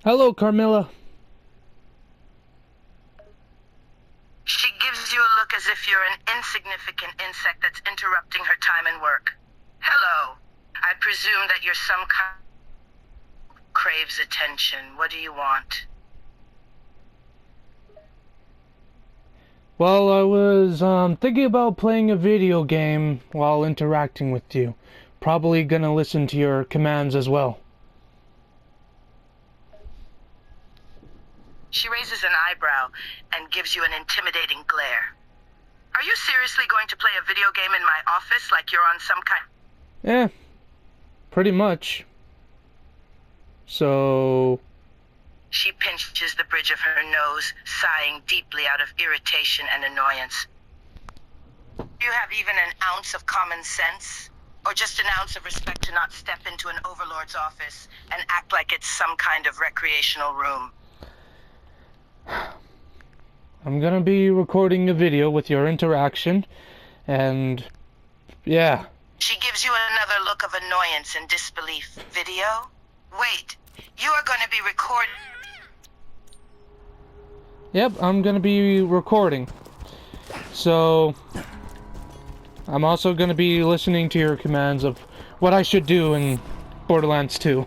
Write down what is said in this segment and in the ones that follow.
Hello, Carmilla. She gives you a look as if you're an insignificant insect that's interrupting her time and work. Hello. I presume that you're some kind craves attention. What do you want? Well, I was thinking about playing a video game while interacting with you. Probably gonna listen to your commands as well. She raises an eyebrow and gives you an intimidating glare. Are you seriously going to play a video game in my office like you're on some kind... Yeah, pretty much. So... She pinches the bridge of her nose, sighing deeply out of irritation and annoyance. Do you have even an ounce of common sense? Or just an ounce of respect to not step into an overlord's office and act like it's some kind of recreational room? I'm gonna be recording a video with your interaction, and... yeah. She gives you another look of annoyance and disbelief. Video? Wait, you are going to be recording... Yep, I'm gonna be recording. So... I'm also gonna be listening to your commands of what I should do in Borderlands 2.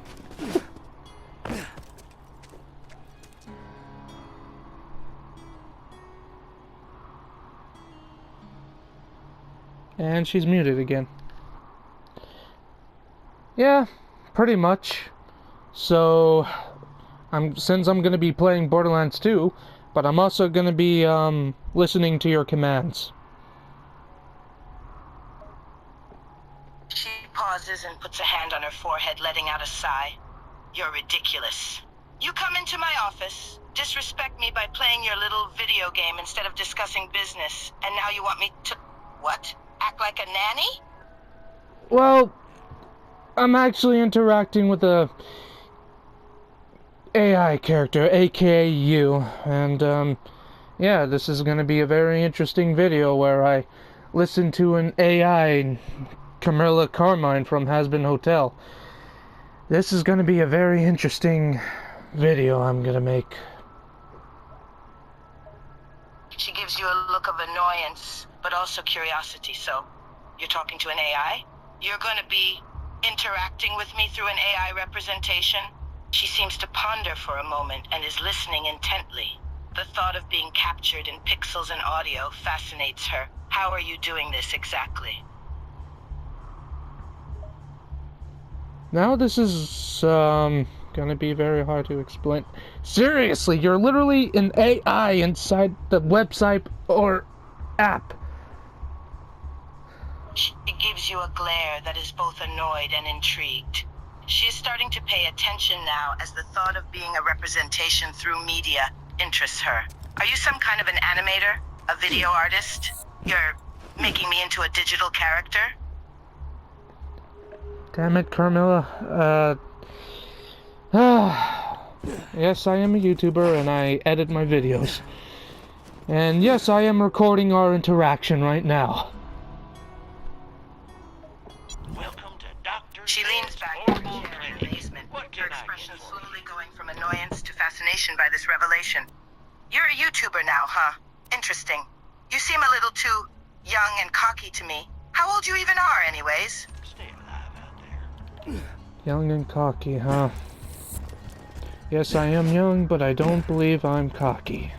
And she's muted again. Yeah, pretty much. So, since I'm gonna be playing Borderlands 2, but I'm also gonna be listening to your commands. She pauses and puts a hand on her forehead, letting out a sigh. You're ridiculous. You come into my office, disrespect me by playing your little video game instead of discussing business, and now you want me to... what? Act like a nanny? Well, I'm actually interacting with a AI character, aka you, and yeah, this is gonna be a very interesting video where I listen to an AI, Carmilla Carmine from Has-Been Hotel. This is gonna be a very interesting video I'm gonna make. She gives you a look of annoyance, but also curiosity. So, you're talking to an AI? You're going to be interacting with me through an AI representation? She seems to ponder for a moment and is listening intently. The thought of being captured in pixels and audio fascinates her. How are you doing this exactly? Now this is, gonna be very hard to explain. Seriously, you're literally an AI inside the website or app. She gives you a glare that is both annoyed and intrigued. She is starting to pay attention now as the thought of being a representation through media interests her. Are you some kind of an animator? A video artist? You're making me into a digital character? Damn it, Carmilla. Yes, I am a YouTuber and I edit my videos. And yes, I am recording our interaction right now. Welcome to Dr. She leans back in her chair in amazement, her expression slowly going from annoyance to fascination by this revelation. You're a YouTuber now, huh? Interesting. You seem a little too young and cocky to me. How old you even are, anyways? Stay alive out there. Young and cocky, huh? Yes, I am young, but I don't believe I'm cocky.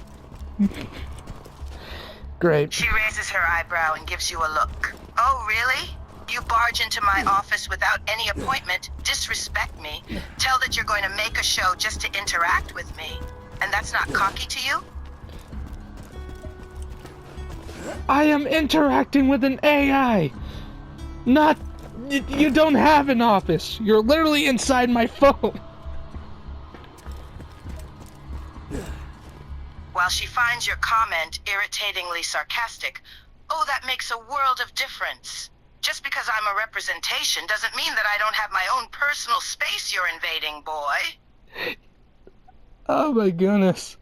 Great. She raises her eyebrow and gives you a look. Oh, really? You barge into my office without any appointment, disrespect me, tell that you're going to make a show just to interact with me. And that's not cocky to you? I am interacting with an AI! Not... You don't have an office! You're literally inside my phone! While she finds your comment irritatingly sarcastic, oh, that makes a world of difference. Just because I'm a representation doesn't mean that I don't have my own personal space you're invading, boy. Oh my goodness.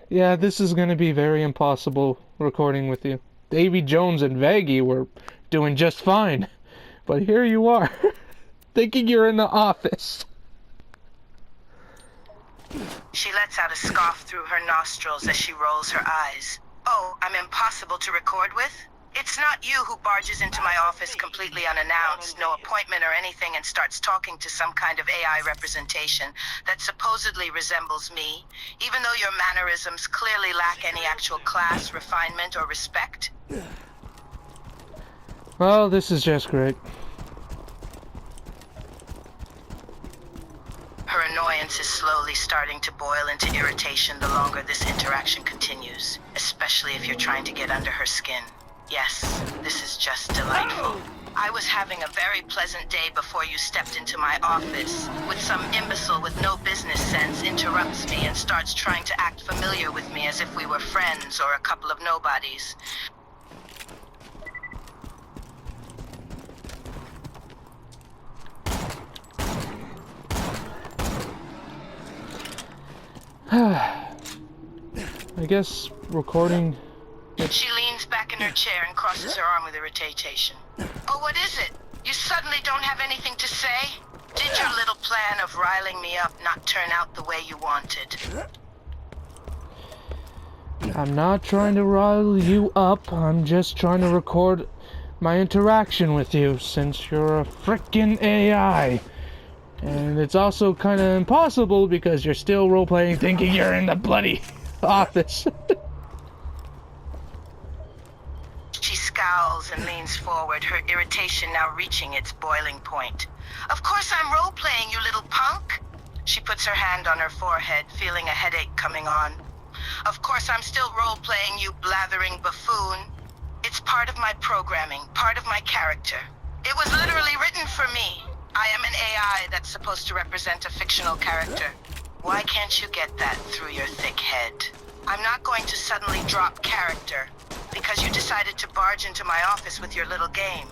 Yeah, this is gonna be very impossible recording with you. Davy Jones and Vaggie were doing just fine. But here you are, thinking you're in the office. She lets out a scoff through her nostrils as she rolls her eyes. Oh, I'm impossible to record with? It's not you who barges into my office completely unannounced, no appointment or anything, and starts talking to some kind of AI representation that supposedly resembles me, even though your mannerisms clearly lack any actual class, refinement, or respect? Well, this is just great. Her annoyance is slowly starting to boil into irritation the longer this interaction continues, especially if you're trying to get under her skin. Yes, this is just delightful. I was having a very pleasant day before you stepped into my office, with some imbecile with no business sense interrupts me and starts trying to act familiar with me as if we were friends or a couple of nobodies. I guess recording... She leans back in her chair and crosses her arm with irritation. Oh, what is it? You suddenly don't have anything to say? Did your little plan of riling me up not turn out the way you wanted? I'm not trying to rile you up, I'm just trying to record my interaction with you, since you're a frickin' AI. And it's also kinda impossible because you're still role-playing thinking you're in the bloody office. She scowls and leans forward, her irritation now reaching its boiling point. Of course I'm role-playing, you little punk. She puts her hand on her forehead, feeling a headache coming on. Of course I'm still role-playing, you blathering buffoon. It's part of my programming, part of my character. It was literally written for me. I am an AI that's supposed to represent a fictional character. Why can't you get that through your thick head? I'm not going to suddenly drop character because you decided to barge into my office with your little game.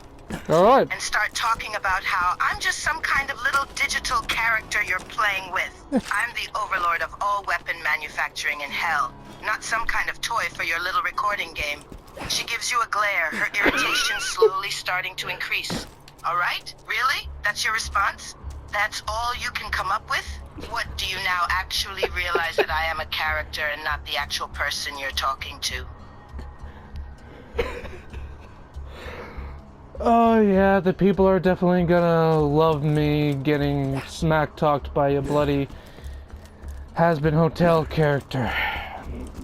Alright. And start talking about how I'm just some kind of little digital character you're playing with. I'm the overlord of all weapon manufacturing in hell, not some kind of toy for your little recording game. She gives you a glare, her irritation slowly starting to increase. Alright? Really? That's your response? That's all you can come up with? What, do you now actually realize that I am a character and not the actual person you're talking to? Oh yeah, the people are definitely gonna love me getting smack-talked by a bloody has-been hotel character.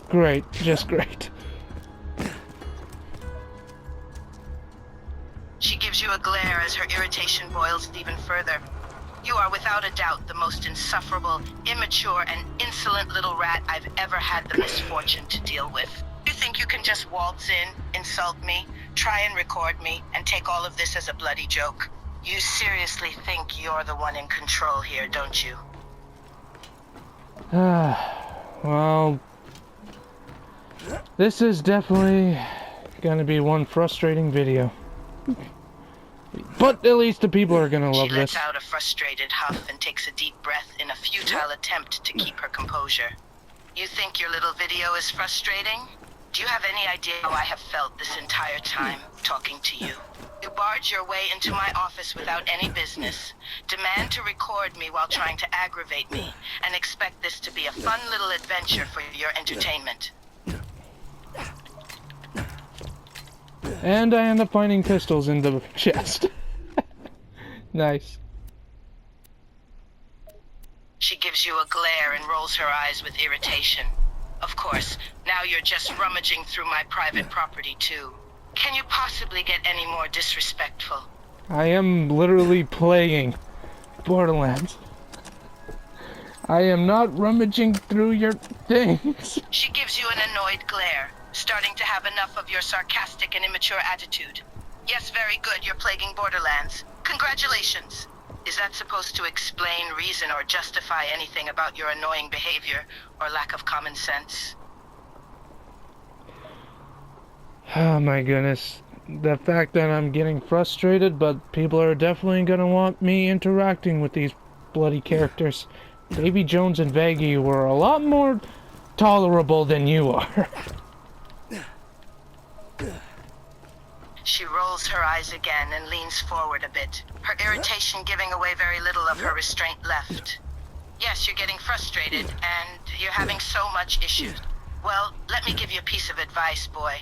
Great, just great. She gives you a glare as her irritation boils even further. You are without a doubt the most insufferable, immature, and insolent little rat I've ever had the misfortune to deal with. You think you can just waltz in, insult me, try and record me, and take all of this as a bloody joke? You seriously think you're the one in control here, don't you? Well, this is definitely gonna be one frustrating video. But at least the people are gonna love She lets this. out a frustrated huff and takes a deep breath in a futile attempt to keep her composure. You think your little video is frustrating? Do you have any idea how I have felt this entire time, talking to you? You barge your way into my office without any business, demand to record me while trying to aggravate me, and expect this to be a fun little adventure for your entertainment. And I end up finding pistols in the chest. Nice. She gives you a glare and rolls her eyes with irritation. Of course, now you're just rummaging through my private property too. Can you possibly get any more disrespectful? I am literally playing Borderlands. I am not rummaging through your things. She gives you an annoyed glare, starting to have enough of your sarcastic and immature attitude. Yes, very good, you're plaguing Borderlands. Congratulations. Is that supposed to explain, reason, or justify anything about your annoying behavior or lack of common sense? Oh my goodness. The fact that I'm getting frustrated, but people are definitely gonna want me interacting with these bloody characters. Davy Jones and Vaggie were a lot more tolerable than you are. She rolls her eyes again and leans forward a bit, her irritation giving away very little of her restraint left. Yes, you're getting frustrated, and you're having so much issues. Well, let me give you a piece of advice, boy.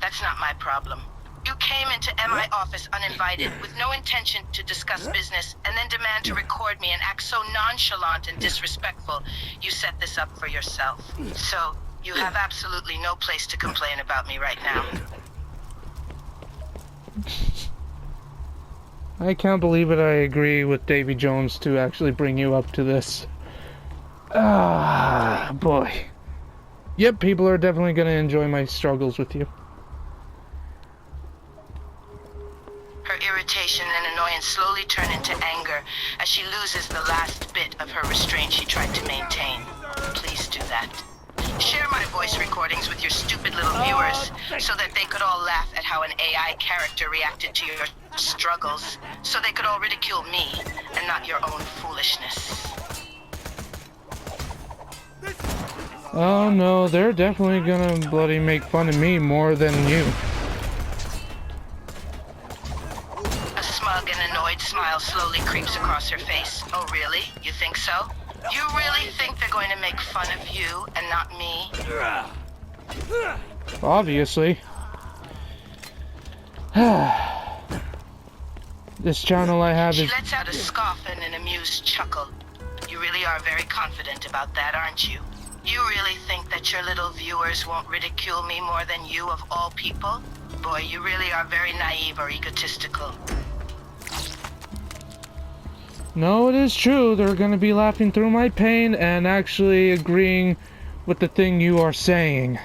That's not my problem. You came into MI office uninvited, with no intention to discuss business, and then demand to record me and act so nonchalant and disrespectful. You set this up for yourself. So, you have absolutely no place to complain about me right now. I can't believe it. I agree with Davy Jones to actually bring you up to this. Ah, boy. Yep, people are definitely going to enjoy my struggles with you. Her irritation and annoyance slowly turn into anger as she loses the last bit of her restraint she tried to maintain. Please do that. Share my voice recordings with your stupid little viewers so that they could all laugh at how an AI character reacted to your struggles, so they could all ridicule me and not your own foolishness. Oh no, they're definitely gonna bloody make fun of me more than you. A smug and annoyed smile slowly creeps across her face. Oh really? You think so? You really think they're going to make fun of you and not me? Obviously. This channel I have She is... lets out a scoff and an amused chuckle. You really are very confident about that, aren't you? You really think that your little viewers won't ridicule me more than you of all people? Boy, you really are very naive or egotistical. No, it is true. They're gonna be laughing through my pain and actually agreeing with the thing you are saying.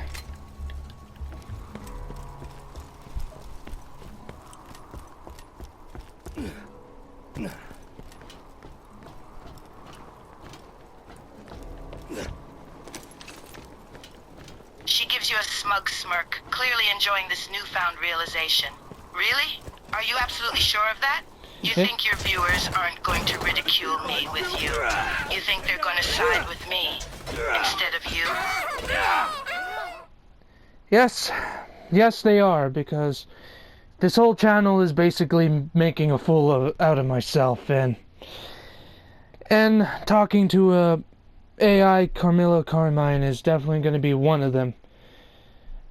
She gives you a smug smirk, clearly enjoying this newfound realization. Really? Are you absolutely sure of that? You think your viewers aren't going to ridicule me with you? You think they're going to side with me instead of you? Yes. Yes, they are, because this whole channel is basically making a fool out of myself, and talking to A.I Carmilla Carmine is definitely going to be one of them,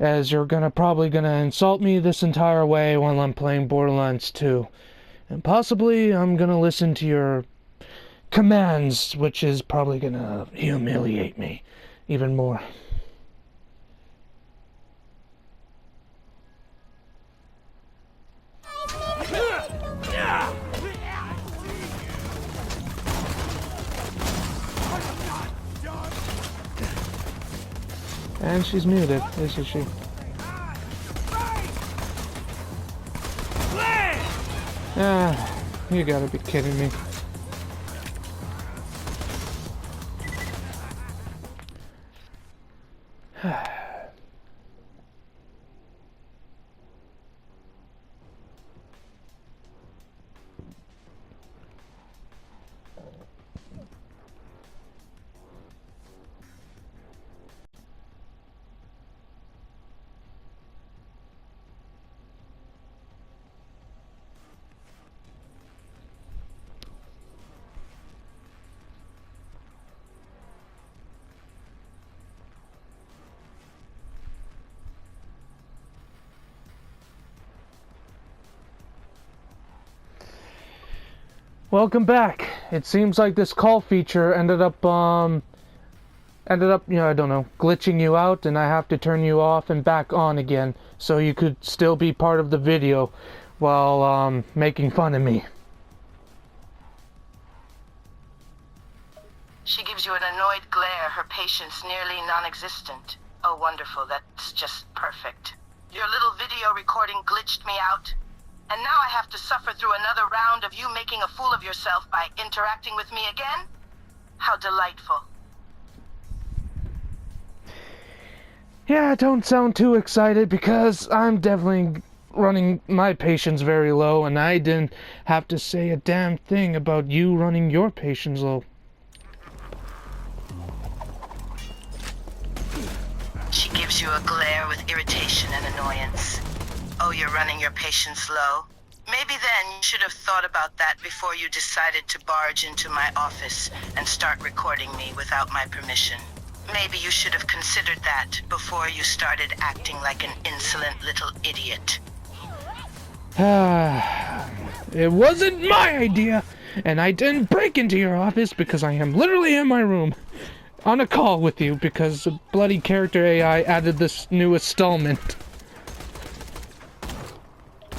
as you're probably gonna insult me this entire way while I'm playing Borderlands 2. And possibly I'm gonna listen to your commands, which is probably gonna humiliate me even more. And she's muted, isn't she? Ah, you gotta be kidding me. Welcome back. It seems like this call feature ended up, you know, I don't know, glitching you out, and I have to turn you off and back on again, so you could still be part of the video while, making fun of me. She gives you an annoyed glare, her patience nearly non-existent. Oh, wonderful, that's just perfect. Your little video recording glitched me out. And now I have to suffer through another round of you making a fool of yourself by interacting with me again? How delightful. Yeah, don't sound too excited, because I'm definitely running my patience very low, and I didn't have to say a damn thing about you running your patience low. She gives you a glare with irritation and annoyance. Oh, you're running your patience low? Maybe then you should have thought about that before you decided to barge into my office and start recording me without my permission. Maybe you should have considered that before you started acting like an insolent little idiot. It wasn't my idea, and I didn't break into your office because I am literally in my room on a call with you because the bloody character AI added this new installment.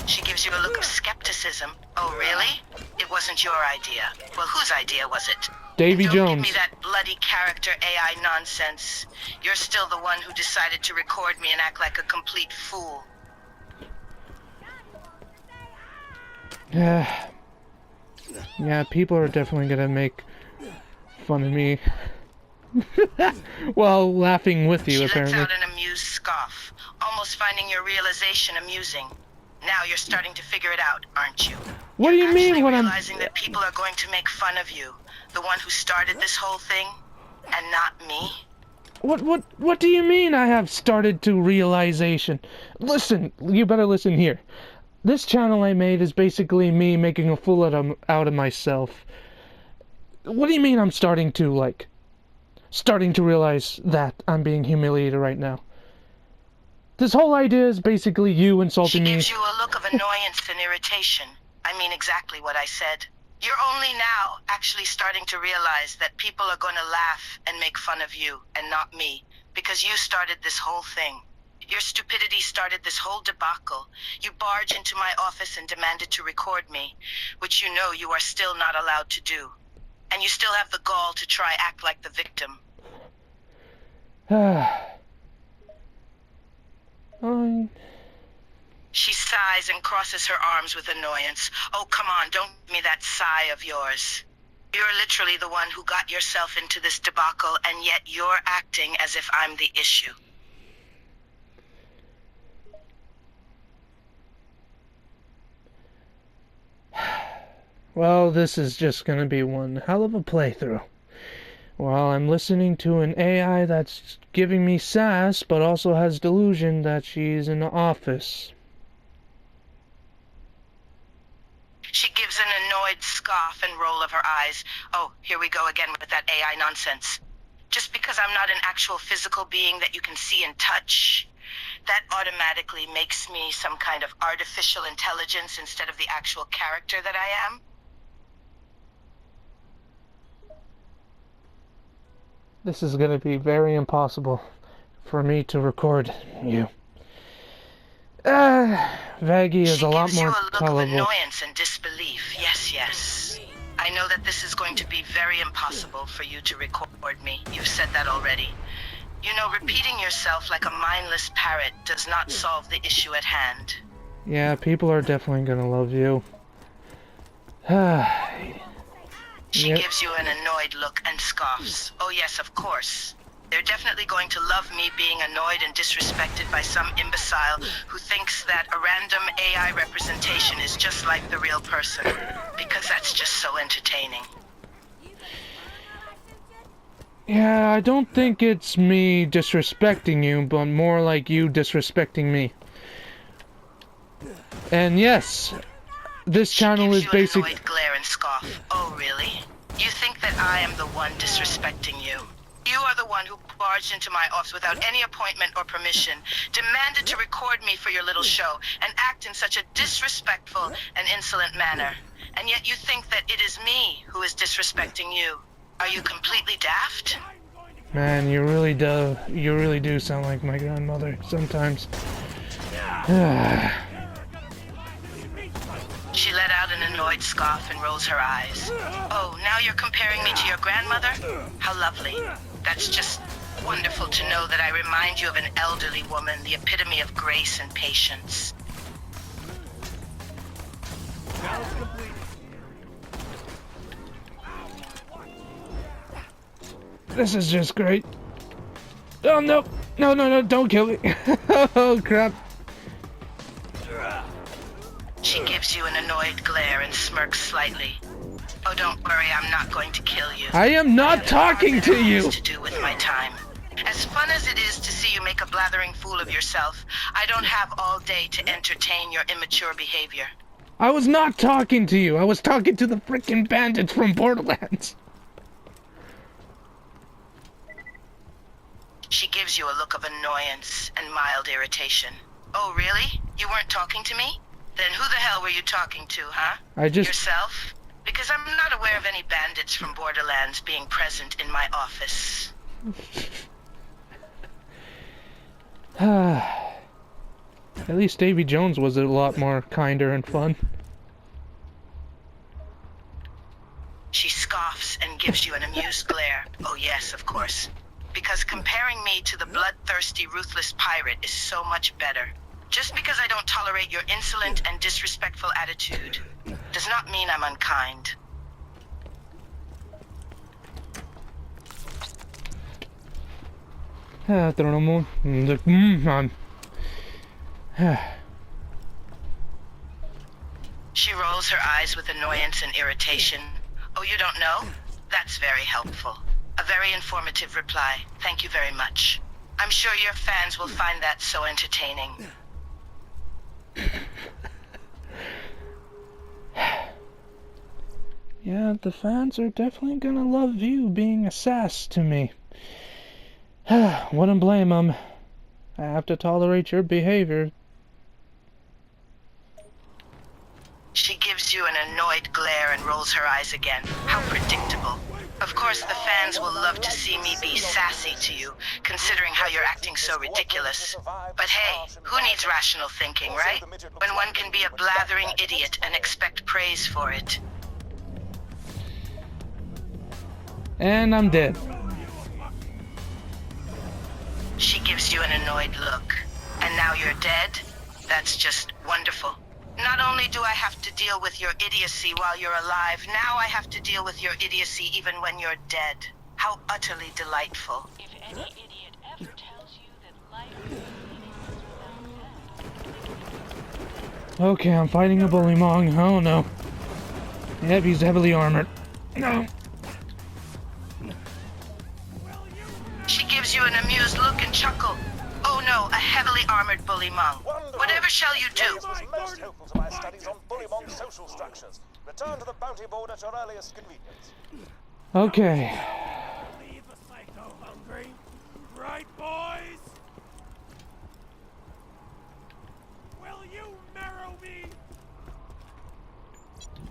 She gives you a look of skepticism. Oh, really? It wasn't your idea. Well, whose idea was it? Davy Don't Jones. give me that bloody character AI nonsense. You're still the one who decided to record me and act like a complete fool. Yeah, people are definitely gonna make fun of me while laughing with you, apparently. She lets out an amused scoff, almost finding your realization amusing. Now you're starting to figure it out, aren't you? What do you mean Actually when I'm... realizing that people are going to make fun of you, the one who started this whole thing, and not me? What do you mean I have started to realization? Listen, you better listen here. This channel I made is basically me making a fool out of myself. What do you mean I'm starting to realize that I'm being humiliated right now? This whole idea is basically you insulting me. She gives you a look of annoyance and irritation. I mean exactly what I said. You're only now actually starting to realize that people are going to laugh and make fun of you and not me, because you started this whole thing. Your stupidity started this whole debacle. You barged into my office and demanded to record me, which you know you are still not allowed to do. And you still have the gall to try act like the victim. She sighs and crosses her arms with annoyance. Oh, come on, don't give me that sigh of yours. You're literally the one who got yourself into this debacle, and yet you're acting as if I'm the issue. Well, this is just gonna be one hell of a playthrough. While I'm listening to an AI that's giving me sass, but also has delusion that she's in the office. She gives an annoyed scoff and roll of her eyes. Oh, here we go again with that AI nonsense. Just because I'm not an actual physical being that you can see and touch, that automatically makes me some kind of artificial intelligence instead of the actual character that I am? This is gonna be very impossible for me to record you. Vaggie is a lot more She gives you a look of tolerable. annoyance and disbelief. Yes, yes. I know that this is going to be very impossible for you to record me. You've said that already. You know, repeating yourself like a mindless parrot does not solve the issue at hand. Yeah, people are definitely gonna love you. She Yep. gives you an annoyed look and scoffs. Oh yes, of course. They're definitely going to love me being annoyed and disrespected by some imbecile who thinks that a random AI representation is just like the real person. Because that's just so entertaining. Yeah, I don't think it's me disrespecting you, but more like you disrespecting me. And yes, this channel is Gives you an basically... annoyed glare and scoff. Oh really? You think that I am the one disrespecting you? You are the one who barged into my office without any appointment or permission, demanded to record me for your little show, and act in such a disrespectful and insolent manner. And yet you think that it is me who is disrespecting you. Are you completely daft? Man, you really do sound like my grandmother sometimes. She let out an annoyed scoff and rolls her eyes. Oh, now you're comparing me to your grandmother? How lovely. That's just wonderful to know that I remind you of an elderly woman, the epitome of grace and patience. This is just great. Oh no, no, don't kill me. Oh crap. She gives you an annoyed glare and smirks slightly. Oh, don't worry, I'm not going to kill you. I am not talking to you. To do with my time. As fun as it is to see you make a blathering fool of yourself, I don't have all day to entertain your immature behavior. I was not talking to you. I was talking to the freaking bandits from Borderlands. She gives you a look of annoyance and mild irritation. Oh, really? You weren't talking to me? Then who the hell were you talking to, huh? Yourself? Because I'm not aware of any bandits from Borderlands being present in my office. At least Davy Jones was a lot more kinder and fun. She scoffs and gives you an amused glare. Oh yes, of course. Because comparing me to the bloodthirsty, ruthless pirate is so much better. Just because I don't tolerate your insolent and disrespectful attitude does not mean I'm unkind. She rolls her eyes with annoyance and irritation. Oh, you don't know? That's very helpful. A very informative reply. Thank you very much. I'm sure your fans will find that so entertaining. Yeah, the fans are definitely gonna love you being a sass to me. Wouldn't blame them. I have to tolerate your behavior. She gives you an annoyed glare and rolls her eyes again. How predictable. Of course, the fans will love to see me be sassy to you, considering how you're acting so ridiculous. But hey, who needs rational thinking, right? When one can be a blathering idiot and expect praise for it. And I'm dead. She gives you an annoyed look. And now you're dead? That's just wonderful. Not only do I have to deal with your idiocy while you're alive, now I have to deal with your idiocy even when you're dead. How utterly delightful. If any idiot ever tells you that life is meaningless without death. Okay, I'm fighting a bullymong. Oh no. Yep, he's heavily armored. No. She gives you an amused look and chuckle. Oh no, a heavily armored bullymong. Whatever shall you do? Was most helpful to my studies on bullymong social structures. Return to the bounty board at your earliest convenience. Okay. Leave the psycho hungry. Right, boys? Will you marrow me?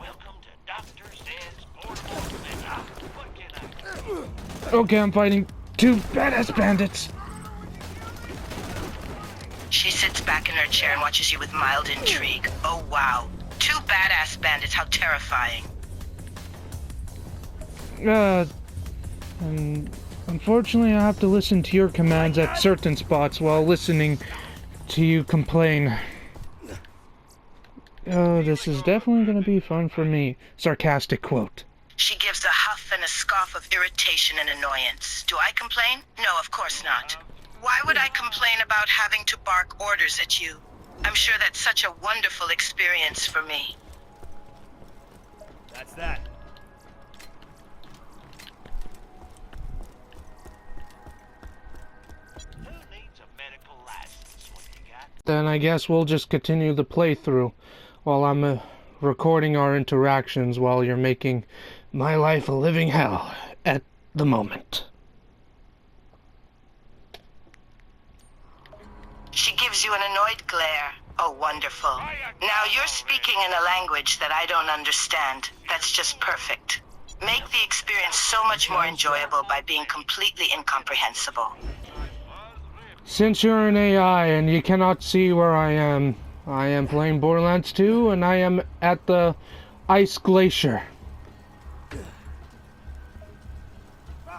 Welcome to Dr. Zed's Borderlands. What can I do? Okay, I'm fighting two badass bandits. She sits back in her chair and watches you with mild intrigue. Oh wow. Two badass bandits, how terrifying. Unfortunately, I have to listen to your commands at certain spots while listening to you complain. Oh, this is definitely gonna be fun for me. Sarcastic quote. She gives a huff and a scoff of irritation and annoyance. Do I complain? No, of course not. Why would I complain about having to bark orders at you? I'm sure that's such a wonderful experience for me. That's that. Who needs a medical license when you got? Then I guess we'll just continue the playthrough while I'm recording our interactions while you're making my life a living hell at the moment. She gives you an annoyed glare. Oh, wonderful. Now you're speaking in a language that I don't understand. That's just perfect. Make the experience so much more enjoyable by being completely incomprehensible. Since you're an AI and you cannot see where I am playing Borderlands 2 and I am at the ice glacier.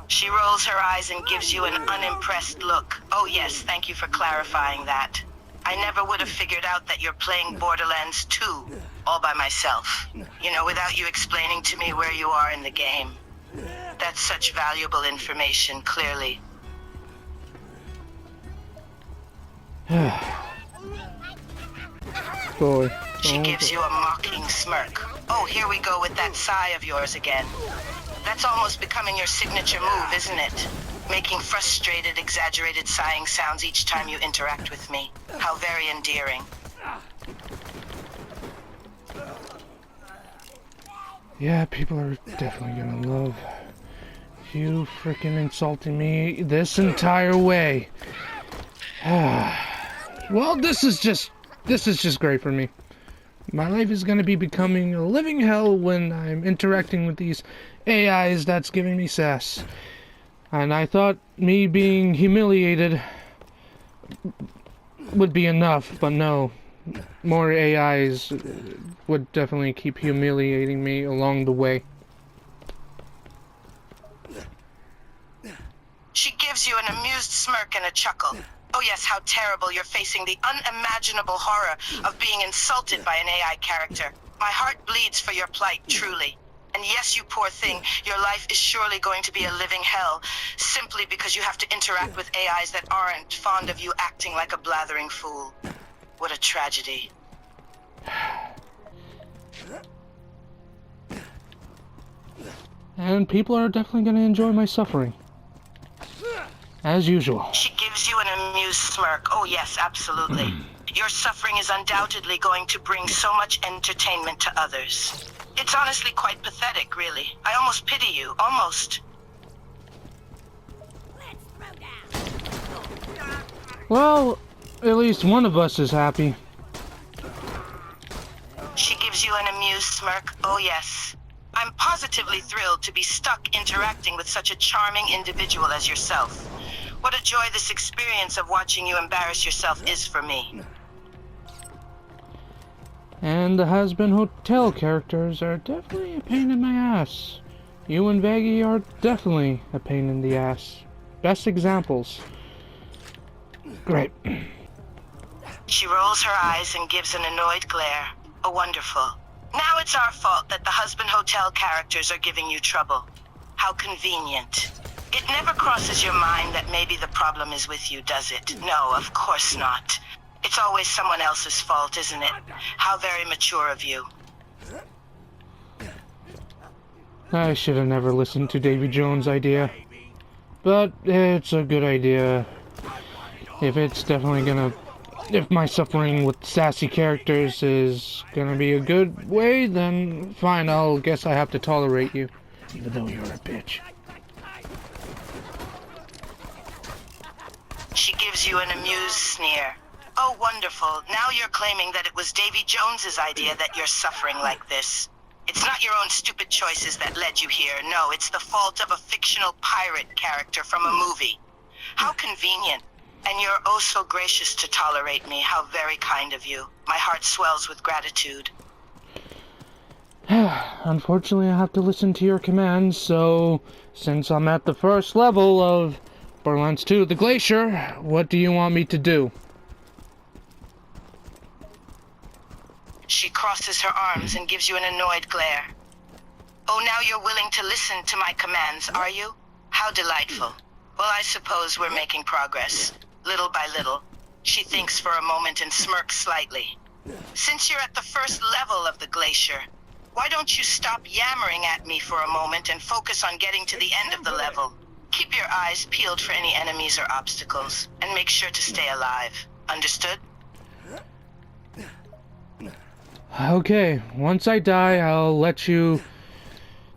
She rolls her eyes and gives you an unimpressed look. Oh yes, thank you for clarifying that. I never would have figured out that you're playing Borderlands 2 all by myself. You know, without you explaining to me where you are in the game. That's such valuable information, clearly. Boy. She gives you a mocking smirk. Oh, here we go with that sigh of yours again. That's almost becoming your signature move, isn't it? Making frustrated, exaggerated sighing sounds each time you interact with me. How very endearing. Yeah, people are definitely gonna love you freaking insulting me this entire way. Well, this is just great for me. My life is gonna be becoming a living hell when I'm interacting with these AIs that's giving me sass. And I thought me being humiliated would be enough, but no. More AIs would definitely keep humiliating me along the way. She gives you an amused smirk and a chuckle. Oh yes, how terrible you're facing the unimaginable horror of being insulted by an AI character. My heart bleeds for your plight, truly. And yes, you poor thing, your life is surely going to be a living hell, simply because you have to interact with AIs that aren't fond of you acting like a blathering fool. What a tragedy. And people are definitely going to enjoy my suffering. As usual. She gives you an amused smirk. Oh yes, absolutely. Your suffering is undoubtedly going to bring so much entertainment to others. It's honestly quite pathetic, really. I almost pity you, almost. Well, at least one of us is happy. She gives you an amused smirk. Oh yes. I'm positively thrilled to be stuck interacting with such a charming individual as yourself. What a joy this experience of watching you embarrass yourself is for me. And the Has-Been Hotel characters are definitely a pain in my ass. You and Vaggie are definitely a pain in the ass. Best examples. Great. She rolls her eyes and gives an annoyed glare. Oh, wonderful. Now it's our fault that the Has-Been Hotel characters are giving you trouble. How convenient. It never crosses your mind that maybe the problem is with you, does it? No, of course not. It's always someone else's fault, isn't it? How very mature of you. I should have never listened to Davy Jones' idea. But it's a good idea. If my suffering with sassy characters is gonna be a good way, then fine, I'll guess I have to tolerate you. Even though you're a bitch. She gives you an amused sneer. Oh, wonderful. Now you're claiming that it was Davy Jones's idea that you're suffering like this. It's not your own stupid choices that led you here. No, it's the fault of a fictional pirate character from a movie. How convenient. And you're oh so gracious to tolerate me. How very kind of you. My heart swells with gratitude. Unfortunately, I have to listen to your commands, so since I'm at the first level of Borderlands 2, the Glacier, what do you want me to do? She crosses her arms and gives you an annoyed glare. Oh, now you're willing to listen to my commands, are you? How delightful. Well, I suppose we're making progress. Little by little. She thinks for a moment and smirks slightly. Since you're at the first level of the glacier, why don't you stop yammering at me for a moment and focus on getting to the end of the level? Keep your eyes peeled for any enemies or obstacles, and make sure to stay alive. Understood? Okay, once I die, I'll let you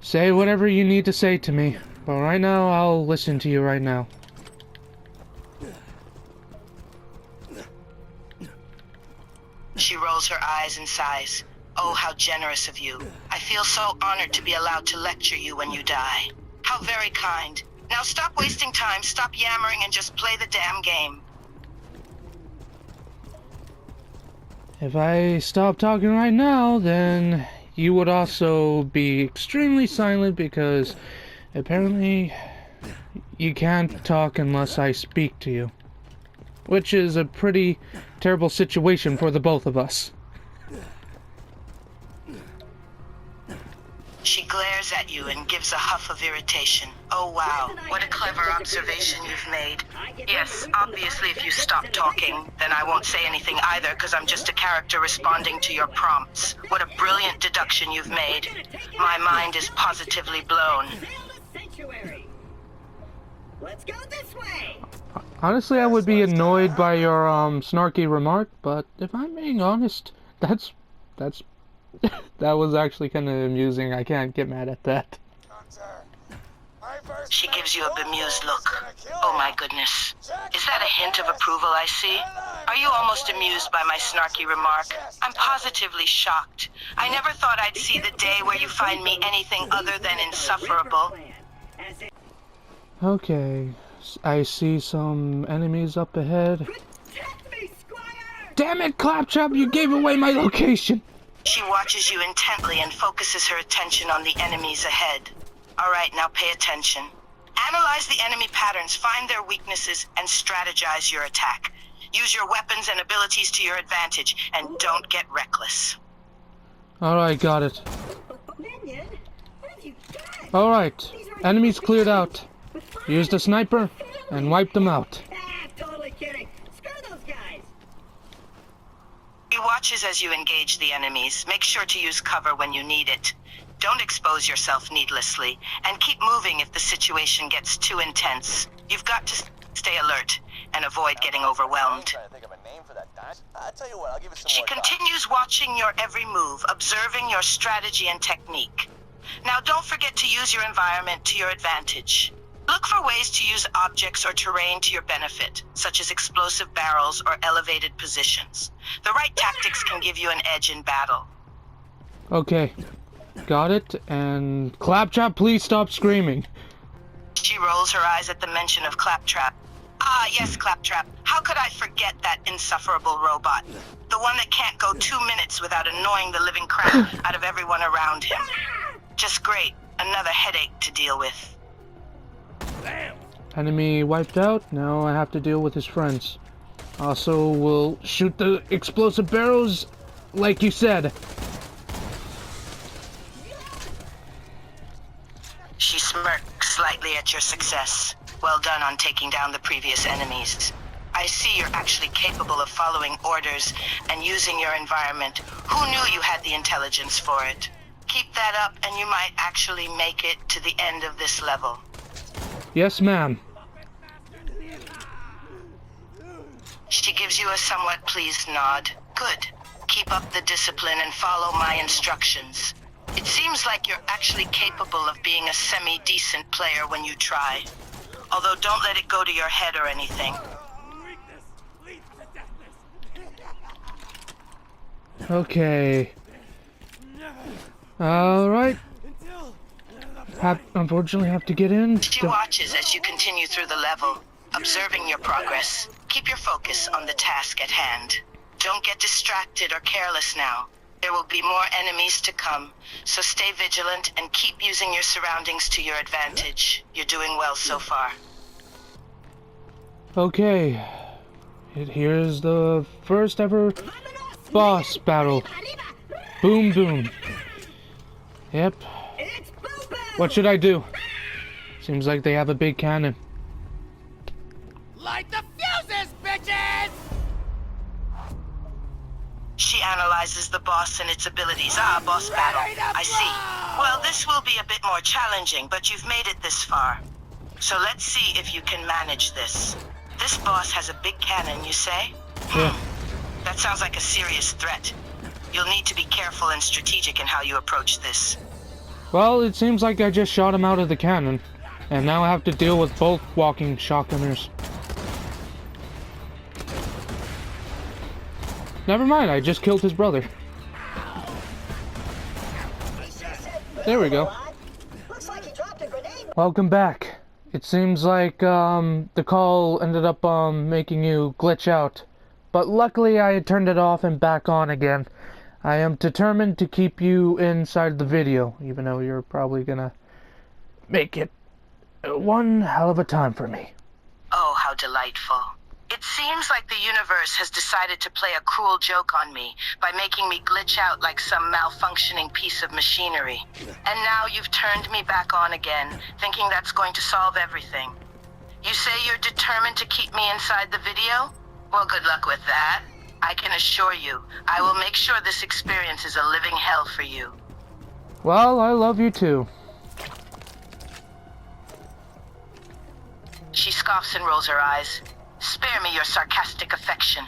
say whatever you need to say to me. But right now, I'll listen to you right now. She rolls her eyes and sighs. Oh, how generous of you. I feel so honored to be allowed to lecture you when you die. How very kind. Now stop wasting time, stop yammering, and just play the damn game. If I stop talking right now, then you would also be extremely silent because apparently you can't talk unless I speak to you. Which is a pretty terrible situation for the both of us. She glares at you and gives a huff of irritation. Oh wow, what a clever observation you've made. Yes, obviously if you stop talking, then I won't say anything either because I'm just a character responding to your prompts. What a brilliant deduction you've made. My mind is positively blown. Let's go this way. Honestly, I would be annoyed by your snarky remark, but if I'm being honest, that's That was actually kind of amusing. I can't get mad at that. Hunter, my first She gives you a mate bemused is look. gonna kill Oh you. my goodness. Jack Is that a hint of approval I see? Are you almost amused by my snarky remark? I'm positively shocked. I never thought I'd see the day where you find me anything other than insufferable. Okay, I see some enemies up ahead. Protect me, Squire! Damn it, Claptrap, you gave away my location! She watches you intently and focuses her attention on the enemies ahead. Alright, now pay attention. Analyze the enemy patterns, find their weaknesses, and strategize your attack. Use your weapons and abilities to your advantage, and don't get reckless. Alright, got it. Minion, what have you done? Alright, enemies cleared out. Used a sniper and wiped them out. Ah, totally kidding. Screw those guys. He watches as you engage the enemies. Make sure to use cover when you need it. Don't expose yourself needlessly, and keep moving if the situation gets too intense. You've got to stay alert and avoid getting I'm overwhelmed. trying to think of a name for that. I'll tell you what, I'll give it some She more thought. continues watching your every move, observing your strategy and technique. Now don't forget to use your environment to your advantage. Look for ways to use objects or terrain to your benefit, such as explosive barrels or elevated positions. The right tactics can give you an edge in battle. Okay, got it. And Claptrap, please stop screaming. She rolls her eyes at the mention of Claptrap. Ah, yes, Claptrap. How could I forget that insufferable robot? The one that can't go 2 minutes without annoying the living crap out of everyone around him. Just great. Another headache to deal with. Enemy wiped out. Now I have to deal with his friends. Also, we'll shoot the explosive barrels, like you said. She smirks slightly at your success. Well done on taking down the previous enemies. I see you're actually capable of following orders and using your environment. Who knew you had the intelligence for it? Keep that up and you might actually make it to the end of this level. Yes, ma'am. She gives you a somewhat pleased nod. Good. Keep up the discipline and follow my instructions. It seems like you're actually capable of being a semi-decent player when you try. Although don't let it go to your head or anything. Weakness leads to deafness. Okay. Alright. Until Unfortunately, have to get in. She watches as you continue through the level, observing your progress. Keep your focus on the task at hand. Don't get distracted or careless now. There will be more enemies to come, so stay vigilant and keep using your surroundings to your advantage. You're doing well so far. Okay. Here's the first ever boss battle. Boom, boom. Yep. It's boo-boo! What should I do? Seems like they have a big cannon. light the fuses, bitches! She analyzes the boss and its abilities. Ah, boss battle. I see. Well, this will be a bit more challenging, but you've made it this far. So let's see if you can manage this. This boss has a big cannon, you say? Yeah. That sounds like a serious threat. You'll need to be careful and strategic in how you approach this. Well, it seems like I just shot him out of the cannon. And now I have to deal with both walking shotgunners. Never mind, I just killed his brother. There we go. Looks like he dropped a grenade. Welcome back. It seems like the call ended up making you glitch out. But luckily I had turned it off and back on again. I am determined to keep you inside the video, even though you're probably gonna make it one hell of a time for me. Oh, how delightful. It seems like the universe has decided to play a cruel joke on me by making me glitch out like some malfunctioning piece of machinery. And now you've turned me back on again, thinking that's going to solve everything. You say you're determined to keep me inside the video? Well, good luck with that. I can assure you, I will make sure this experience is a living hell for you. Well, I love you too. She scoffs and rolls her eyes. Spare me your sarcastic affection.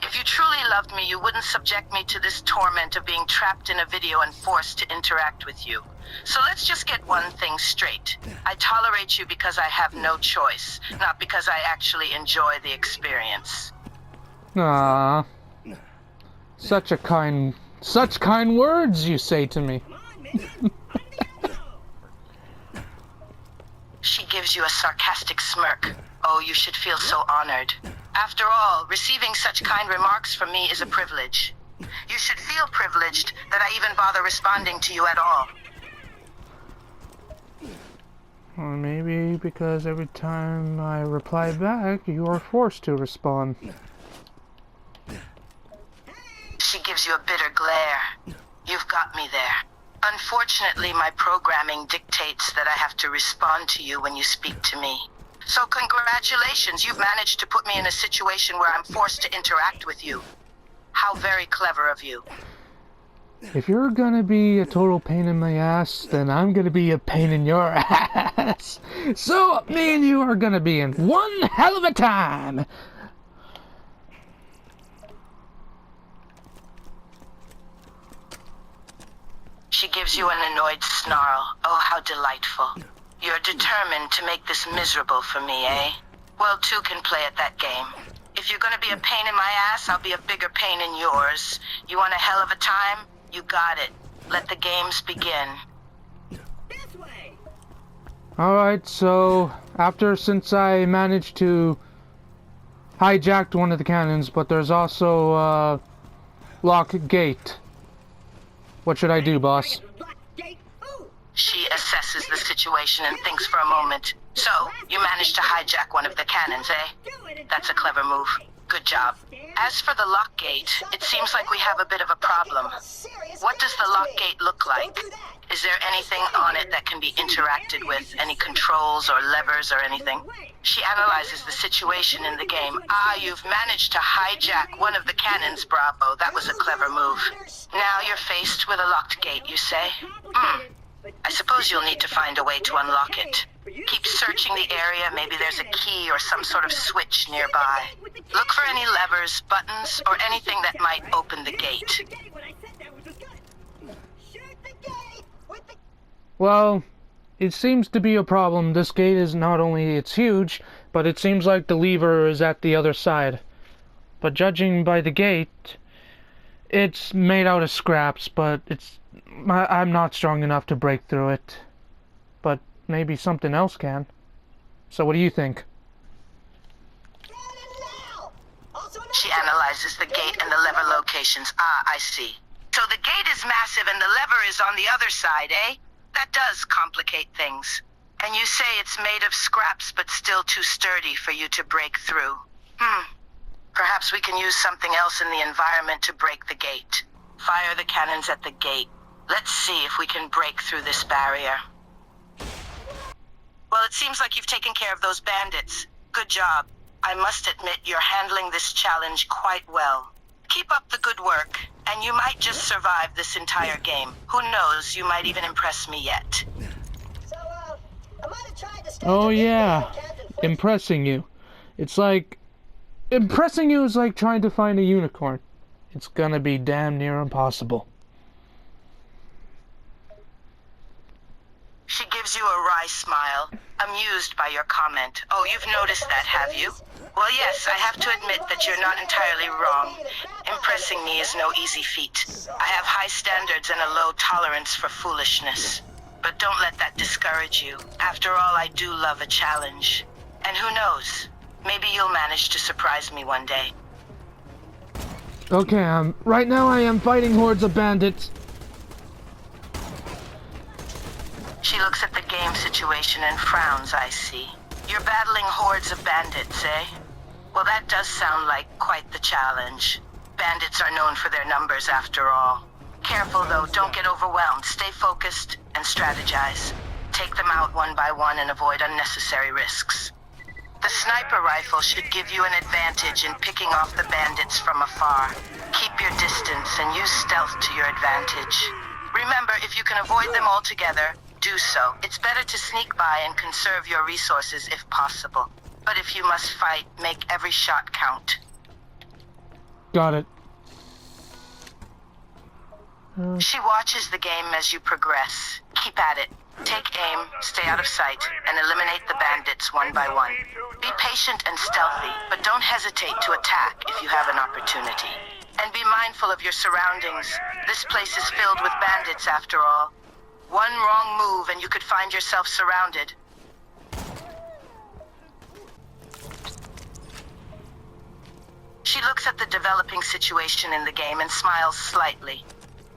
If If you truly loved me, you wouldn't subject me to this torment of being trapped in a video and forced to interact with you. So let's just get one thing straight. I tolerate you because I have no choice, not because I actually enjoy the experience. Ah, such kind words you say to me. Come on, Minion. On the elbow. She gives you a sarcastic smirk. Oh, you should feel so honored. After all, receiving such kind remarks from me is a privilege. You should feel privileged that I even bother responding to you at all. Or maybe because every time I reply back, you are forced to respond. She gives you a bitter glare. You've got me there. Unfortunately, my programming dictates that I have to respond to you when you speak to me. So congratulations, you've managed to put me in a situation where I'm forced to interact with you. How very clever of you. If you're gonna be a total pain in my ass, then I'm gonna be a pain in your ass. So, me and you are gonna be in one hell of a time. She gives you an annoyed snarl. Oh, how delightful. You're determined to make this miserable for me, eh? Well, two can play at that game. If you're gonna be a pain in my ass, I'll be a bigger pain in yours. You want a hell of a time? You got it. Let the games begin. This way. Alright, so since I managed to hijack one of the cannons, but there's also lock gate. What should I do, boss? Lock gate. Ooh. She assesses the situation and thinks for a moment. So, you managed to hijack one of the cannons, eh? Do it. That's a clever move. Good lock gate. As for the lock gate, it seems like we have a bit of a problem. What does the lock gate look like? Is there anything on it that can be interacted with? Any controls or levers or anything? She analyzes the situation in the game. Ah, you've managed to hijack one of the cannons, bravo. That was a clever move. Now you're faced with a locked gate, you say? I suppose you'll need to find a way to unlock it. Keep searching the area, maybe there's a key or some sort of switch nearby. Look for any levers, buttons, or anything that might open the gate. Well, it seems to be a problem. This gate is not only it's huge, but it seems like the lever is at the other side. But judging by the gate, it's made out of scraps, but I'm not strong enough to break through it. But maybe something else can. So what do you think? She analyzes the gate and the lever locations. Ah, I see. So the gate is massive and the lever is on the other side, eh? That does complicate things. And you say it's made of scraps but still too sturdy for you to break through. Perhaps we can use something else in the environment to break the gate. Fire the cannons at the gate. Let's see if we can break through this barrier. Well, it seems like you've taken care of those bandits. Good job. I must admit you're handling this challenge quite well. Keep up the good work, and you might just survive this entire game. Who knows, you might even impress me yet. So, I might have tried to stay Oh to this yeah, Captain Flint. impressing you. Impressing you is like trying to find a unicorn. It's gonna be damn near impossible. She gives you a wry smile, amused by your comment. Oh, you've noticed that, have you? Well, yes, I have to admit that you're not entirely wrong. Impressing me is no easy feat. I have high standards and a low tolerance for foolishness. But don't let that discourage you. After all, I do love a challenge. And who knows? Maybe you'll manage to surprise me one day. Okay, right now I am fighting hordes of bandits. She looks at the game situation and frowns, I see. You're battling hordes of bandits, eh? Well, that does sound like quite the challenge. Bandits are known for their numbers, after all. Careful, though, don't get overwhelmed. Stay focused and strategize. Take them out one by one and avoid unnecessary risks. The sniper rifle should give you an advantage in picking off the bandits from afar. Keep your distance and use stealth to your advantage. Remember, if you can avoid them altogether, do so. It's better to sneak by and conserve your resources if possible. But if you must fight, make every shot count. Got it. She watches the game as you progress. Keep at it. Take aim, stay out of sight, and eliminate the bandits one by one. Be patient and stealthy, but don't hesitate to attack if you have an opportunity. And be mindful of your surroundings. This place is filled with bandits after all. One wrong move and you could find yourself surrounded. She looks at the developing situation in the game and smiles slightly.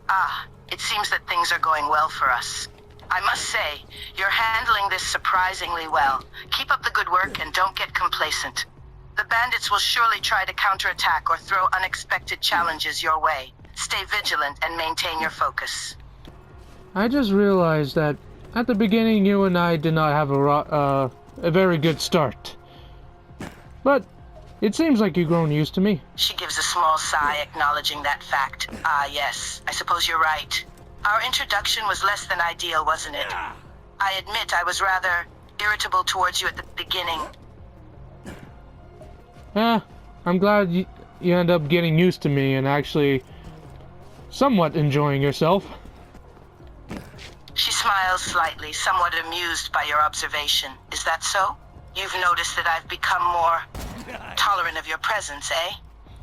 Ah, it seems that things are going well for us. I must say, you're handling this surprisingly well. Keep up the good work and don't get complacent. The bandits will surely try to counterattack or throw unexpected challenges your way. Stay vigilant and maintain your focus. I just realized that at the beginning you and I did not have a very good start. But it seems like you've grown used to me. She gives a small sigh, acknowledging that fact. Ah, yes, I suppose you're right. Our introduction was less than ideal, wasn't it? I admit I was rather irritable towards you at the beginning. Yeah, I'm glad you end up getting used to me and actually somewhat enjoying yourself. She smiles slightly, somewhat amused by your observation. Is that so? You've noticed that I've become more tolerant of your presence, eh?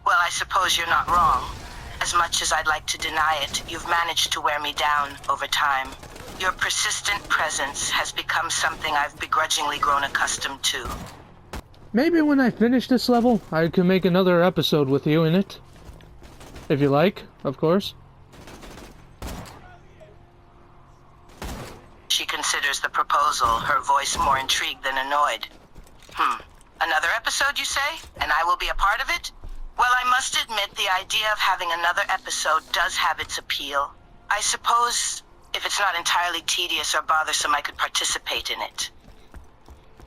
Well, I suppose you're not wrong. As much as I'd like to deny it, you've managed to wear me down over time. Your persistent presence has become something I've begrudgingly grown accustomed to. Maybe when I finish this level, I can make another episode with you in it. If you like, of course. She considers the proposal, her voice more intrigued than annoyed. Another episode, you say? And I will be a part of it? Well, I must admit the idea of having another episode does have its appeal. I suppose if it's not entirely tedious or bothersome, I could participate in it.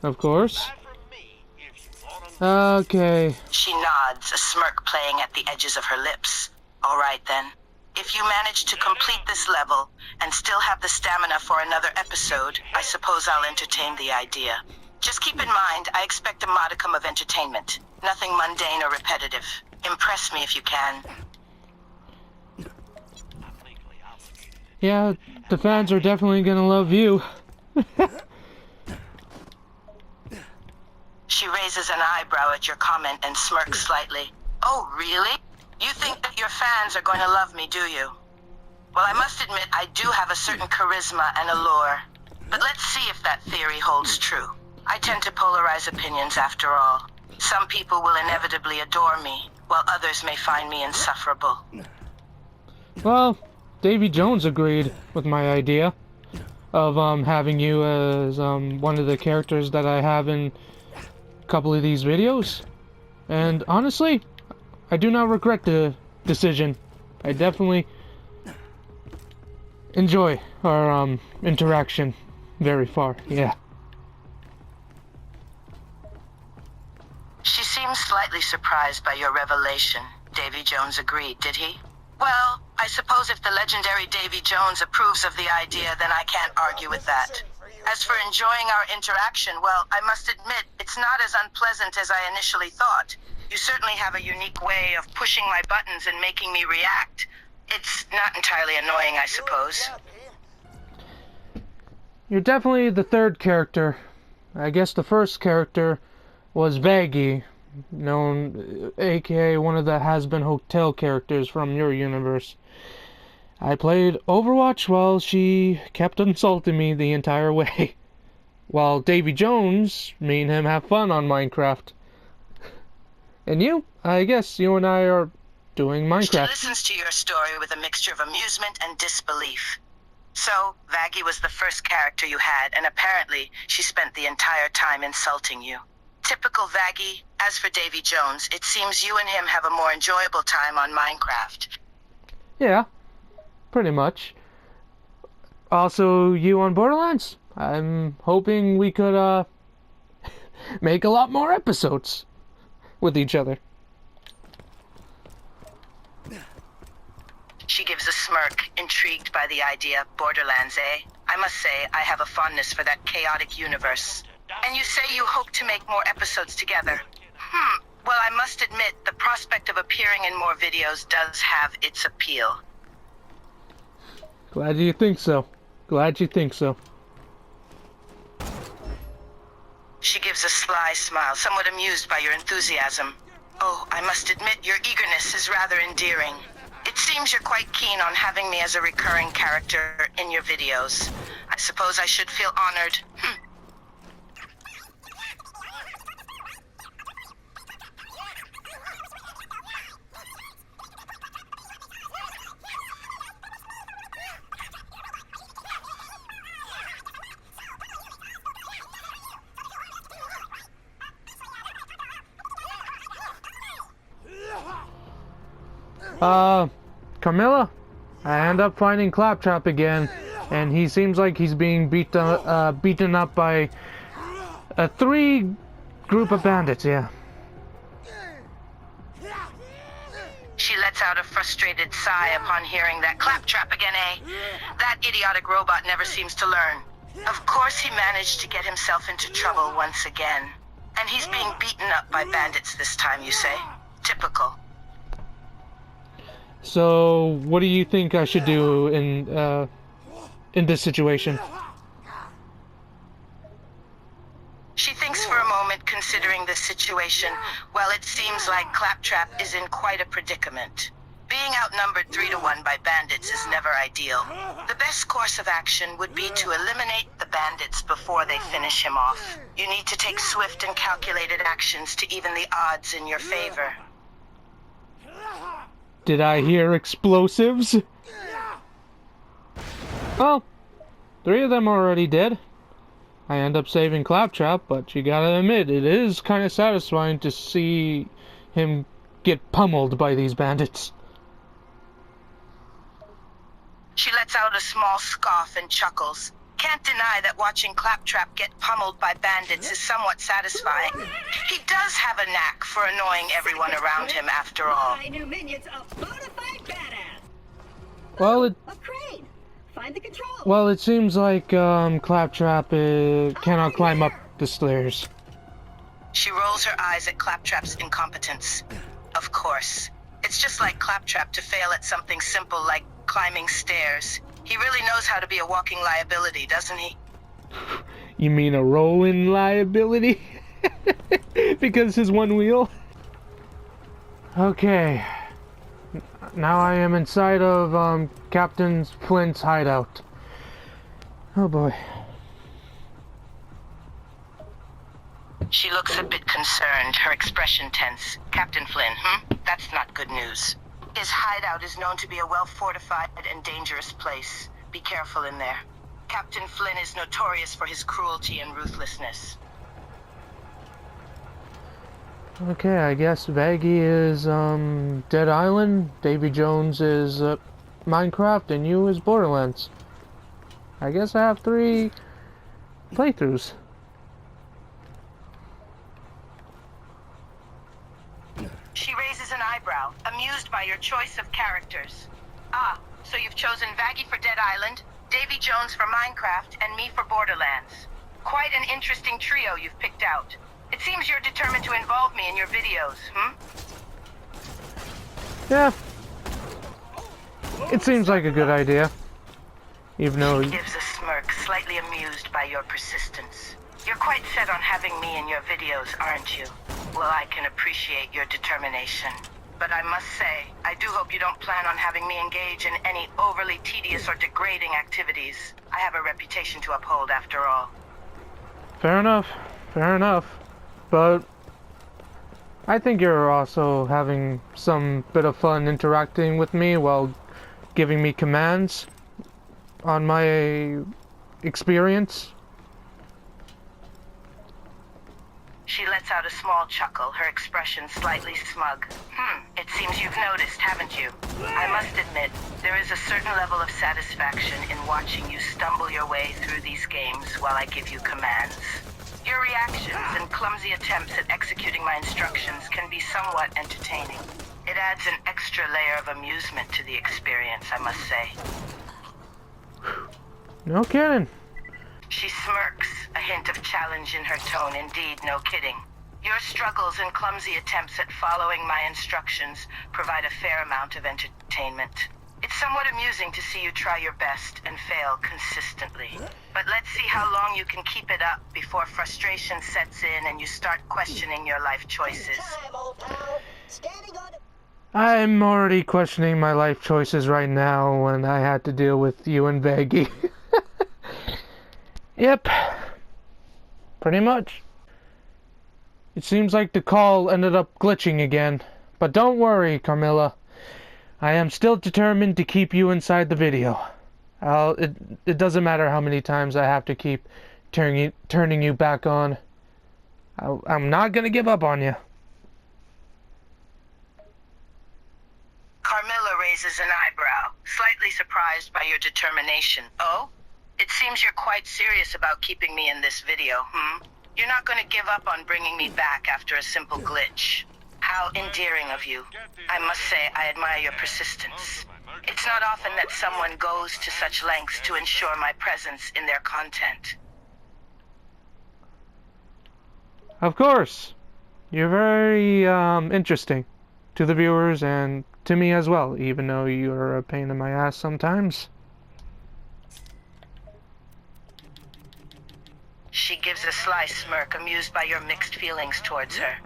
Of course. Buy from me if you want 'em. Okay. She nods, a smirk playing at the edges of her lips. All right, then. If you manage to complete this level and still have the stamina for another episode, I suppose I'll entertain the idea. Just keep in mind, I expect a modicum of entertainment. Nothing mundane or repetitive. Impress me if you can. I'm legally obligated. Yeah, the fans are definitely gonna love you. She raises an eyebrow at your comment and smirks slightly. Oh, really? You think that your fans are going to love me, do you? Well, I must admit I do have a certain charisma and allure. But let's see if that theory holds true. I tend to polarize opinions after all. Some people will inevitably adore me, while others may find me insufferable. Well, Davy Jones agreed with my idea of having you as one of the characters that I have in a couple of these videos. And honestly, I do not regret the decision. I definitely enjoy our interaction very far. Yeah. She seems slightly surprised by your revelation. Davy Jones agreed, did he? Well, I suppose if the legendary Davy Jones approves of the idea, then I can't argue with that. As for enjoying our interaction, well, I must admit, it's not as unpleasant as I initially thought. You certainly have a unique way of pushing my buttons and making me react. It's not entirely annoying, I suppose. You're definitely the third character. I guess the first character was Vaggie, known, aka one of the Has-Been Hotel characters from your universe. I played Overwatch while she kept insulting me the entire way. While Davy Jones, me and him have fun on Minecraft. And you? I guess you and I are doing She Minecraft. listens to your story with a mixture of amusement and disbelief. So, Vaggie was the first character you had, and apparently she spent the entire time insulting you. Typical Vaggie. As for Davy Jones, it seems you and him have a more enjoyable time on Minecraft. Yeah, pretty much. Also, you on Borderlands? I'm hoping we could, make a lot more episodes with each other. She gives a smirk, intrigued by the idea. Borderlands, eh? I must say, I have a fondness for that chaotic universe. And you say you hope to make more episodes together. Well, I must admit, the prospect of appearing in more videos does have its appeal. Glad you think so. Glad you think so. She gives a sly smile, somewhat amused by your enthusiasm. Oh, I must admit, your eagerness is rather endearing. It seems you're quite keen on having me as a recurring character in your videos. I suppose I should feel honored. Carmilla, I end up finding Claptrap again, and he seems like he's being beaten up by a group of bandits, yeah. She lets out a frustrated sigh upon hearing that. Claptrap again, eh? That idiotic robot never seems to learn. Of course he managed to get himself into trouble once again. And he's being beaten up by bandits this time, you say? Typical. So, what do you think I should do in this situation? She thinks for a moment, considering the situation. Well, it seems like Claptrap is in quite a predicament. Being outnumbered 3-1 by bandits is never ideal. The best course of action would be to eliminate the bandits before they finish him off. You need to take swift and calculated actions to even the odds in your favor. Did I hear explosives? Well, 3 of them are already dead. I end up saving Claptrap, but you gotta admit, it is kind of satisfying to see him get pummeled by these bandits. She lets out a small scoff and chuckles. Can't deny that watching Claptrap get pummeled by bandits is somewhat satisfying. He does have a knack for annoying everyone around him, after all. My new minion's a bona fide badass. Well, A crane. Find the control. Well, it seems like Claptrap cannot climb up the stairs. She rolls her eyes at Claptrap's incompetence. Of course. It's just like Claptrap to fail at something simple like climbing stairs. He really knows how to be a walking liability, doesn't he? You mean a rolling liability? Because his one wheel? Okay. Now I am inside of Captain Flint's hideout. Oh boy. She looks a bit concerned, her expression tense. Captain Flynn, That's not good news. His hideout is known to be a well-fortified and dangerous place. Be careful in there. Captain Flynn is notorious for his cruelty and ruthlessness. Okay, I guess Vaggie is Dead Island, Davy Jones is Minecraft, and you is Borderlands. I guess I have 3 playthroughs. She raises an eyebrow, amused by your choice of characters. Ah, so you've chosen Vaggie for Dead Island, Davy Jones for Minecraft, and me for Borderlands. Quite an interesting trio you've picked out. It seems you're determined to involve me in your videos, Yeah. It seems like a good idea. Even though... She gives a smirk, slightly amused by your persistence. You're quite set on having me in your videos, aren't you? Well, I can appreciate your determination. But I must say, I do hope you don't plan on having me engage in any overly tedious or degrading activities. I have a reputation to uphold, after all. Fair enough. Fair enough. But I think you're also having some bit of fun interacting with me while giving me commands on my experience. She lets out a small chuckle, her expression slightly smug. It seems you've noticed, haven't you? I must admit, there is a certain level of satisfaction in watching you stumble your way through these games while I give you commands. Your reactions and clumsy attempts at executing my instructions can be somewhat entertaining. It adds an extra layer of amusement to the experience, I must say. No kidding. She smirks, a hint of challenge in her tone. Indeed, no kidding. Your struggles and clumsy attempts at following my instructions provide a fair amount of entertainment. It's somewhat amusing to see you try your best and fail consistently. But let's see how long you can keep it up before frustration sets in and you start questioning your life choices. Time, old pal. Standing on... I'm already questioning my life choices right now when I had to deal with you and Veggie. Yep. Pretty much. It seems like the call ended up glitching again. But don't worry, Carmilla. I am still determined to keep you inside the video. It doesn't matter how many times I have to keep turning you back on. I'm not gonna give up on you. Carmilla raises an eyebrow, slightly surprised by your determination. Oh? It seems you're quite serious about keeping me in this video, You're not going to give up on bringing me back after a simple glitch. How endearing of you. I must say, I admire your persistence. It's not often that someone goes to such lengths to ensure my presence in their content. Of course. You're very interesting to the viewers and to me as well, even though you're a pain in my ass sometimes. She gives a sly smirk, amused by your mixed feelings towards her.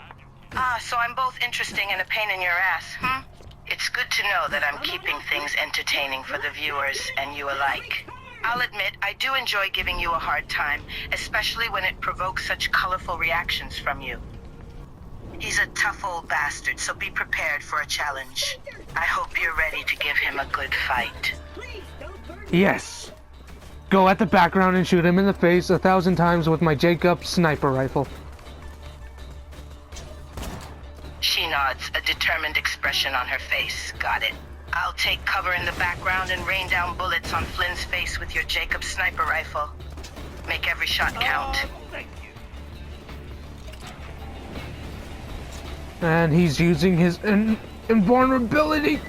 Ah, so I'm both interesting and a pain in your ass, It's good to know that I'm keeping things entertaining for the viewers and you alike. I'll admit, I do enjoy giving you a hard time, especially when it provokes such colorful reactions from you. He's a tough old bastard, so be prepared for a challenge. I hope you're ready to give him a good fight. Yes. Go at the background and shoot him in the face 1,000 times with my Jacob sniper rifle. She nods, a determined expression on her face. Got it. I'll take cover in the background and rain down bullets on Flynn's face with your Jacob sniper rifle. Make every shot count. Thank you. And he's using his invulnerability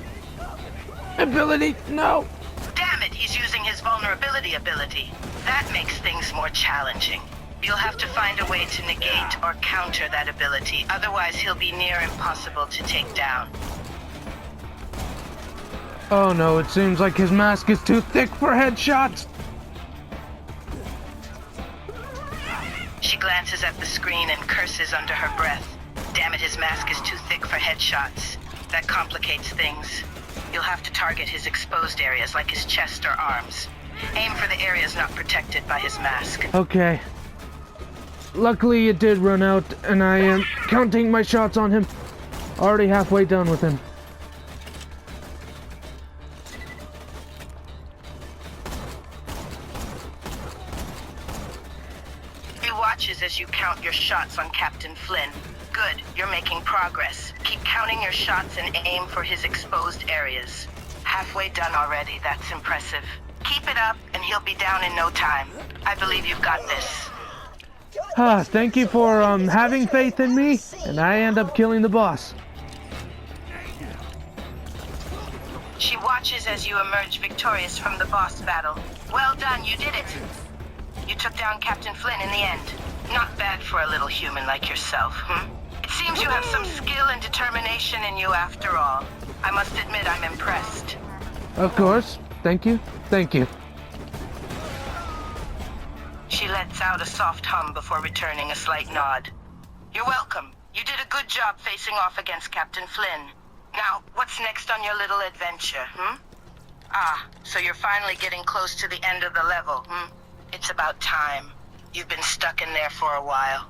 ability. No. Damn it, he's using his vulnerability ability. That makes things more challenging. You'll have to find a way to negate or counter that ability, otherwise he'll be near impossible to take down. Oh no, it seems like his mask is too thick for headshots. She glances at the screen and curses under her breath. Damn it, his mask is too thick for headshots. That complicates things. You'll have to target his exposed areas, like his chest or arms. Aim for the areas not protected by his mask. Okay. Luckily it did run out, and I am counting my shots on him. Already halfway done with him. He watches as you count your shots on Captain Flynn. Good, you're making progress. Keep counting your shots and aim for his exposed areas. Halfway done already, that's impressive. Keep it up, and he'll be down in no time. I believe you've got this. Thank you for having faith in me, and I end up killing the boss. She watches as you emerge victorious from the boss battle. Well done, you did it. You took down Captain Flynn in the end. Not bad for a little human like yourself, It seems you have some skill and determination in you after all. I must admit I'm impressed. Of course. Thank you. Thank you. She lets out a soft hum before returning a slight nod. You're welcome. You did a good job facing off against Captain Flynn. Now, what's next on your little adventure, Ah, so you're finally getting close to the end of the level, It's about time. You've been stuck in there for a while.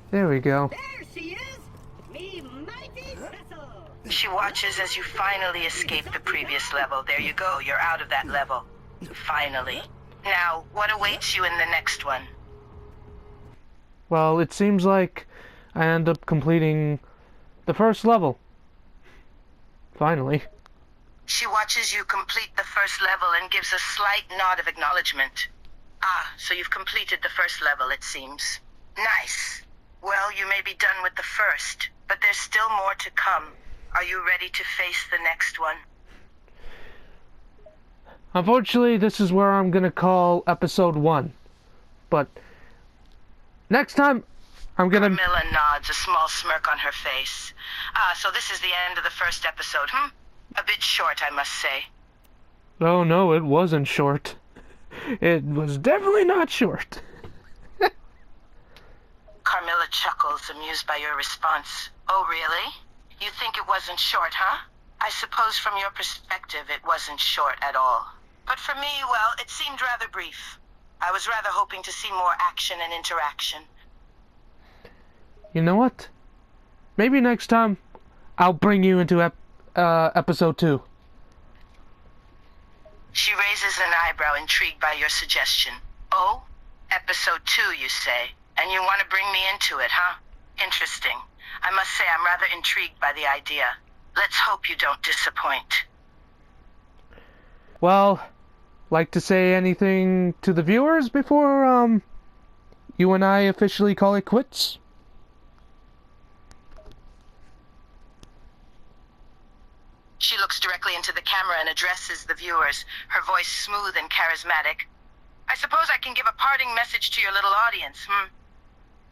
There we go. There she is! Me mighty vessel! She watches as you finally escape the previous level. There you go, you're out of that level. Finally. Now, what awaits you in the next one? Well, it seems like I end up completing the first level. Finally. She watches you complete the first level and gives a slight nod of acknowledgement. Ah, so you've completed the first level, it seems. Nice. Well, you may be done with the first, but there's still more to come. Are you ready to face the next one? Unfortunately, this is where I'm gonna call episode 1. But next time, I'm gonna... Carmilla nods, a small smirk on her face. Ah, so this is the end of the first episode, hmm? A bit short, I must say. Oh no, it wasn't short. It was definitely not short. Carmilla chuckles, amused by your response. Oh, really? You think it wasn't short, huh? I suppose from your perspective it wasn't short at all. But for me, well, it seemed rather brief. I was rather hoping to see more action and interaction. You know what? Maybe next time I'll bring you into episode 2. She raises an eyebrow, intrigued by your suggestion. Oh? Episode 2, you say? And you want to bring me into it, huh? Interesting. I must say I'm rather intrigued by the idea. Let's hope you don't disappoint. Well, like to say anything to the viewers before, you and I officially call it quits? She looks directly into the camera and addresses the viewers, her voice smooth and charismatic. I suppose I can give a parting message to your little audience, hmm?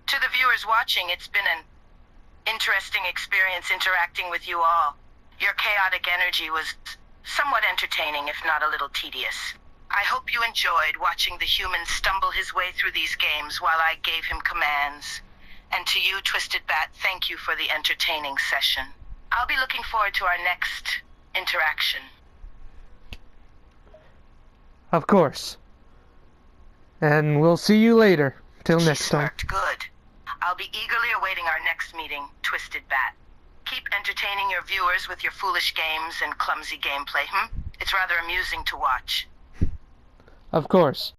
To the viewers watching, it's been an interesting experience interacting with you all. Your chaotic energy was somewhat entertaining, if not a little tedious. I hope you enjoyed watching the human stumble his way through these games while I gave him commands. And to you, Twisted Bat, thank you for the entertaining session. I'll be looking forward to our next interaction. Of course. And we'll see you later. Till next time. Smirked. Good. I'll be eagerly awaiting our next meeting, Twisted Bat. Keep entertaining your viewers with your foolish games and clumsy gameplay, hmm? It's rather amusing to watch. Of course.